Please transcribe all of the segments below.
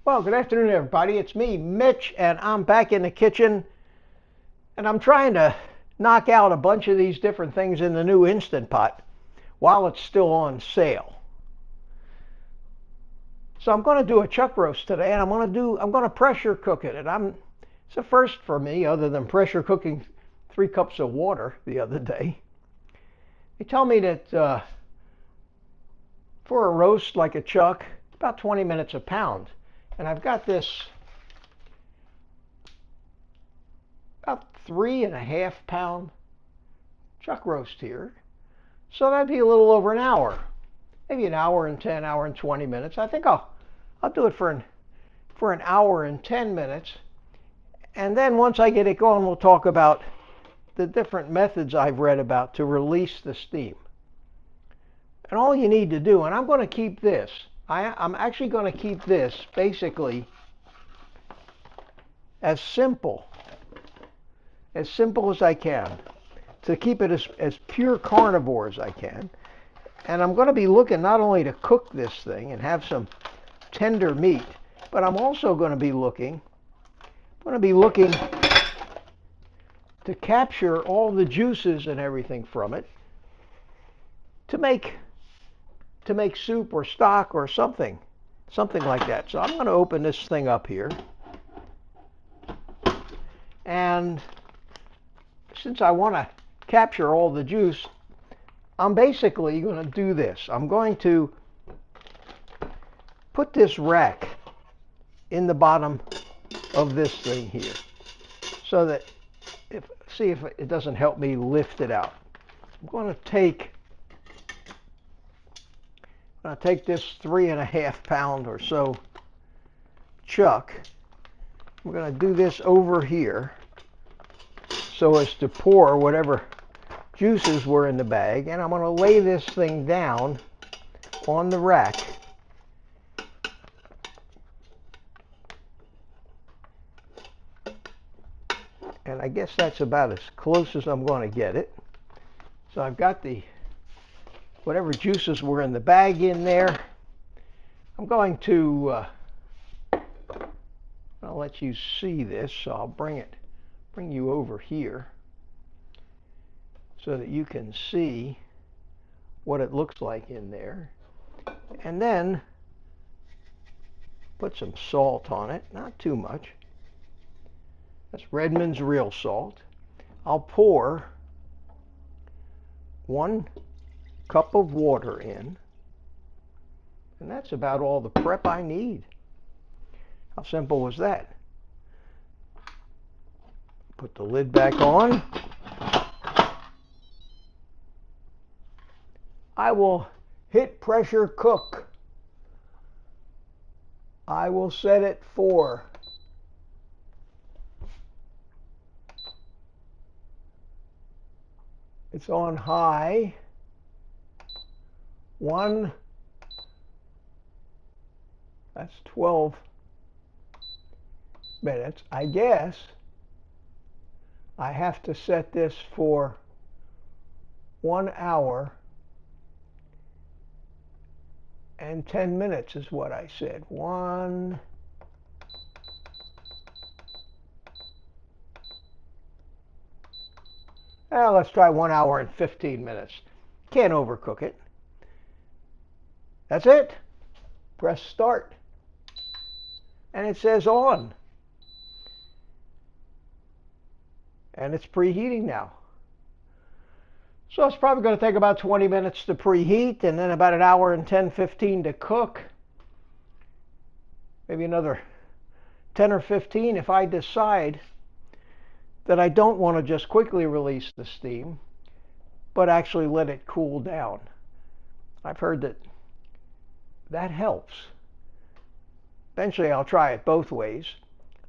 Well, good afternoon, everybody. It's me, Mitch, and I'm back in the kitchen, and I'm trying to knock out a bunch of these different things in the new Instant Pot while it's still on sale. So I'm going to do a chuck roast today, and I'm going to pressure cook it. And it's a first for me, other than pressure cooking 3 cups of water the other day. They tell me that for a roast like a chuck, about 20 minutes a pound. And I've got this about 3.5 pound chuck roast here. So that'd be a little over an hour, maybe an hour and 10, hour and 20 minutes. I think I'll do it for an hour and 10 minutes. And then once I get it going, we'll talk about the different methods I've read about to release the steam. And all you need to do, and I'm going to keep this, I'm actually going to keep this basically as simple as I can, to keep it as pure carnivore as I can. And I'm going to be looking not only to cook this thing and have some tender meat, but I'm also going to be looking to capture all the juices and everything from it to make soup or stock or something like that. So I'm going to open this thing up here, and since I want to capture all the juice, I'm basically going to do this. I'm going to put this rack in the bottom of this thing here, so that see if it doesn't help me lift it out. I'm going to take this 3.5 pound or so chuck. We're going to do this over here so as to pour whatever juices were in the bag, and I'm going to lay this thing down on the rack. And I guess that's about as close as I'm going to get it. So I've got whatever juices were in the bag in there. I'm going to I'll let you see this, so I'll bring you over here so that you can see what it looks like in there. And then put some salt on it, not too much. That's Redmond's real salt. I'll pour 1 cup of water in, and that's about all the prep I need. How simple was that? Put the lid back on. I will hit pressure cook. I will set it for it's on high. 1, that's 12 minutes. I guess I have to set this for 1 hour and 10 minutes is what I said. Let's try 1 hour and 15 minutes. Can't overcook it. That's it. Press start. And it says on. And it's preheating now. So it's probably going to take about 20 minutes to preheat, and then about 1 hour and 10, 15 to cook. Maybe another 10 or 15 if I decide that I don't want to just quickly release the steam, but actually let it cool down. I've heard that helps. Eventually I'll try it both ways.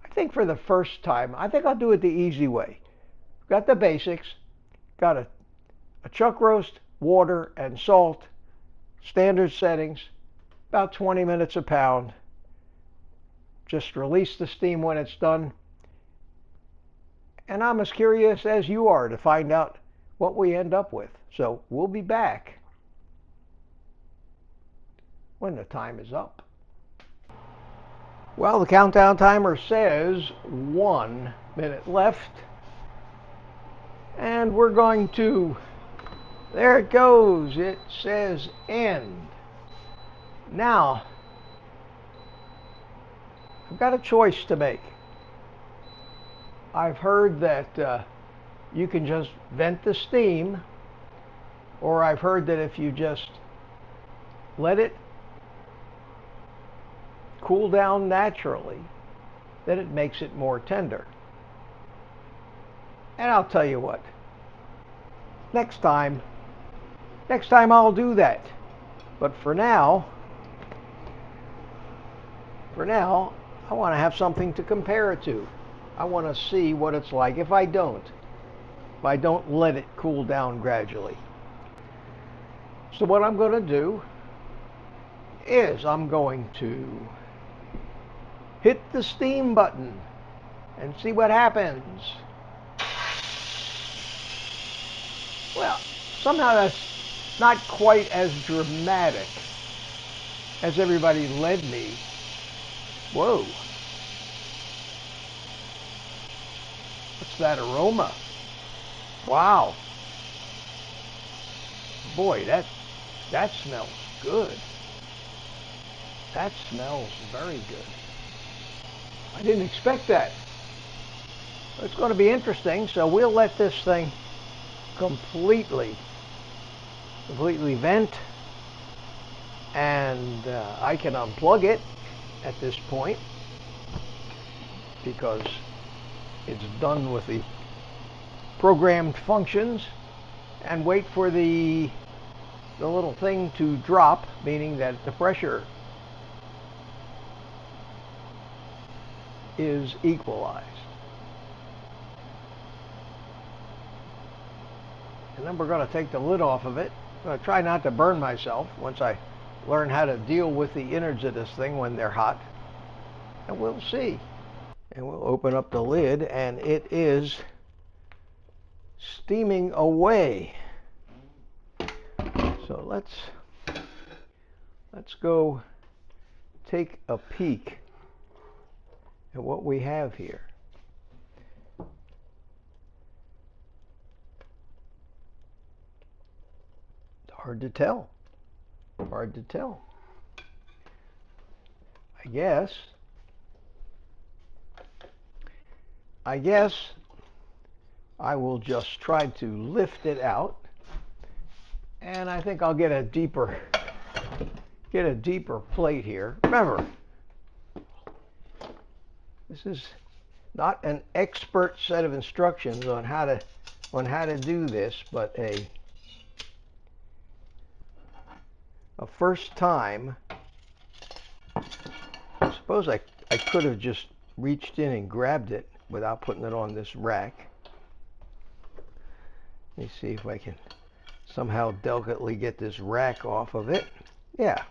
I think for the first time, I think I'll do it the easy way. Got the basics, got a chuck roast, water and salt, standard settings, about 20 minutes a pound. Just release the steam when it's done. And I'm as curious as you are to find out what we end up with. So we'll be back when the time is up. Well, the countdown timer says 1 minute left. And we're going to, there it goes. It says end. Now, I've got a choice to make. I've heard that you can just vent the steam, or I've heard that if you just let it cool down naturally, that it makes it more tender. And I'll tell you what, next time I'll do that. But for now, I want to have something to compare it to. I want to see what it's like if I don't let it cool down gradually. So what I'm going to do is I'm going to hit the steam button and see what happens. Well, somehow that's not quite as dramatic as everybody led me. Whoa. What's that aroma? Wow. Boy, that smells good. That smells very good. I didn't expect that. It's going to be interesting, so we'll let this thing completely vent, and I can unplug it at this point because it's done with the programmed functions, and wait for the little thing to drop, meaning that the pressure is equalized. And then we're going to take the lid off of it. I'm going to try not to burn myself once I learn how to deal with the innards of this thing when they're hot. And we'll see. And we'll open up the lid, and it is steaming away. So let's go take a peek at what we have here. Hard to tell. Hard to tell. I guess I will just try to lift it out, and I think I'll get a deeper plate here. Remember, this is not an expert set of instructions on how to do this, but a first time. I suppose I could have just reached in and grabbed it without putting it on this rack. Let me see if I can somehow delicately get this rack off of it. Yeah, I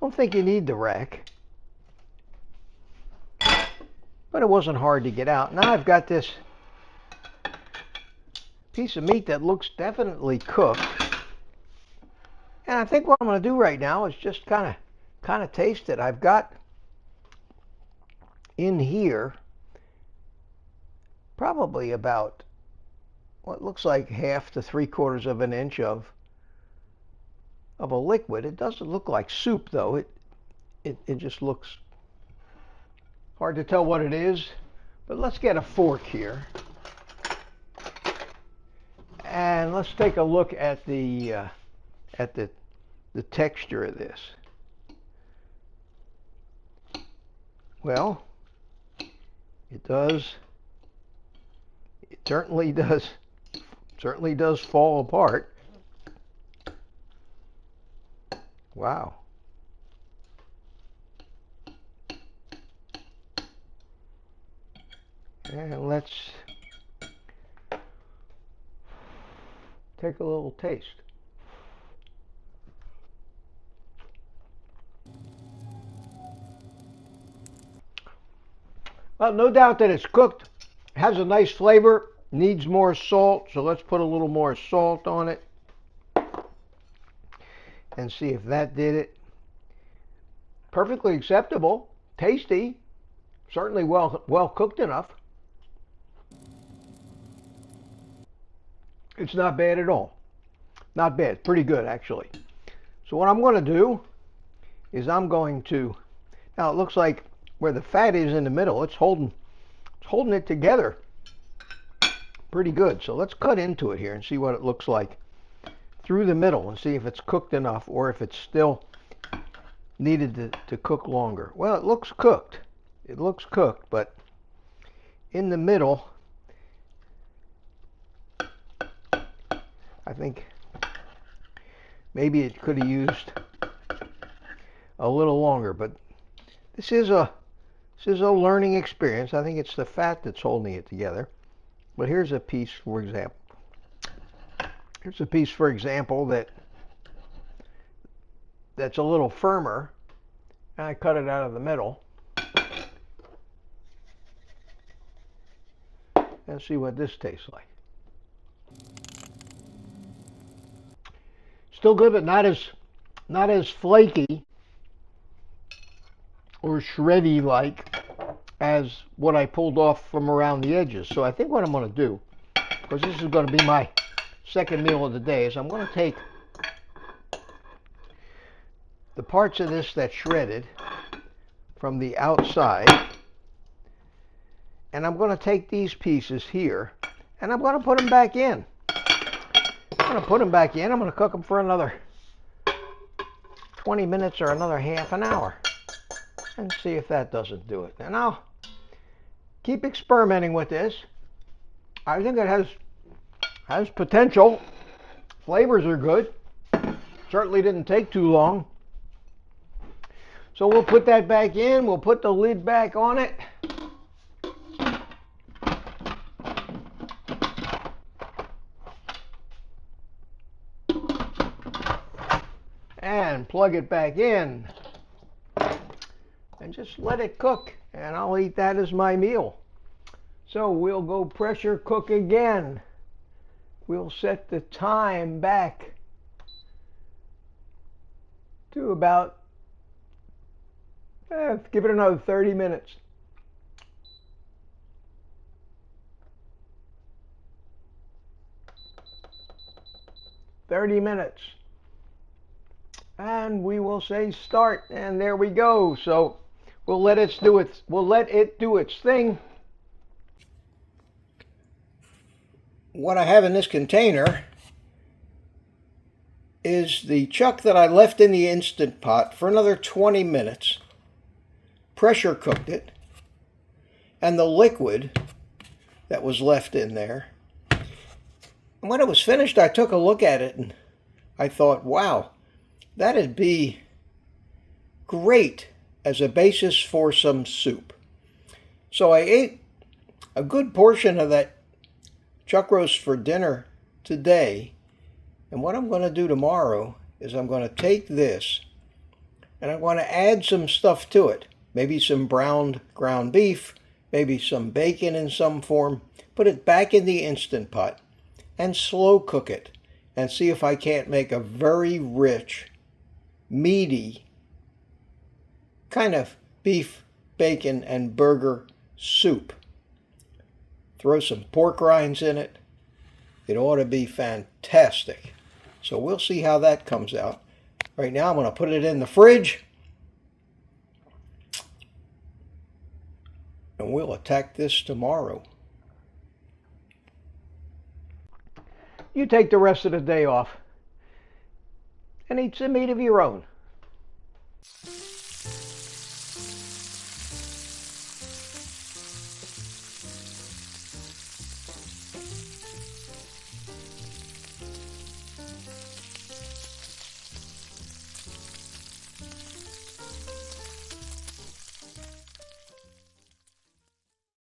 don't think you need the rack. But it wasn't hard to get out. Now I've got this piece of meat that looks definitely cooked. And I think what I'm going to do right now is just kind of taste it. I've got in here probably about what looks like 1/2 to 3/4 of an inch of a liquid. It doesn't look like soup though. It just looks hard to tell what it is. But let's get a fork here. And let's take a look at the texture of this. Well, it certainly does fall apart. Wow. And let's take a little taste. Well, no doubt that it's cooked. It has a nice flavor. Needs more salt, so let's put a little more salt on it and see if that did it. Perfectly acceptable, tasty, certainly well cooked enough. It's not bad at all. Not bad. Pretty good, actually. So what I'm going to do is I'm going to, now it looks like where the fat is in the middle, it's holding it together pretty good. So let's cut into it here and see what it looks like through the middle and see if it's cooked enough or if it's still needed to cook longer. Well, it looks cooked. It looks cooked, but in the middle, I think maybe it could have used a little longer, but this is a learning experience. I think it's the fat that's holding it together. But here's a piece, for example. Here's a piece, for example, that's a little firmer, and I cut it out of the middle. And see what this tastes like. Still good, but not as flaky or shreddy like as what I pulled off from around the edges. So I think what I'm going to do, because this is going to be my second meal of the day, is I'm going to take the parts of this that's shredded from the outside, and I'm going to take these pieces here, and I'm going to put them back in. I'm going to put them back in. I'm going to cook them for another 20 minutes or another half an hour and see if that doesn't do it. And I'll keep experimenting with this. I think it has potential. Flavors are good. Certainly didn't take too long. So we'll put that back in. We'll put the lid back on it. And plug it back in. And just let it cook. And I'll eat that as my meal. So we'll go pressure cook again. We'll set the time back to about, give it another 30 minutes. And we will say start, and there we go. So we'll let it do its thing. What I have in this container is the chuck that I left in the Instant Pot for another 20 minutes. Pressure cooked it, and the liquid that was left in there. And when it was finished, I took a look at it and I thought, wow, that'd be great as a basis for some soup. So I ate a good portion of that chuck roast for dinner today. And what I'm going to do tomorrow is I'm going to take this and I'm going to add some stuff to it. Maybe some browned ground beef, maybe some bacon in some form. Put it back in the Instant Pot and slow cook it and see if I can't make a very rich, meaty kind of beef, bacon, and burger soup. Throw some pork rinds in it. It ought to be fantastic. So we'll see how that comes out. Right now I'm going to put it in the fridge. And we'll attack this tomorrow. You take the rest of the day off and eat some meat of your own.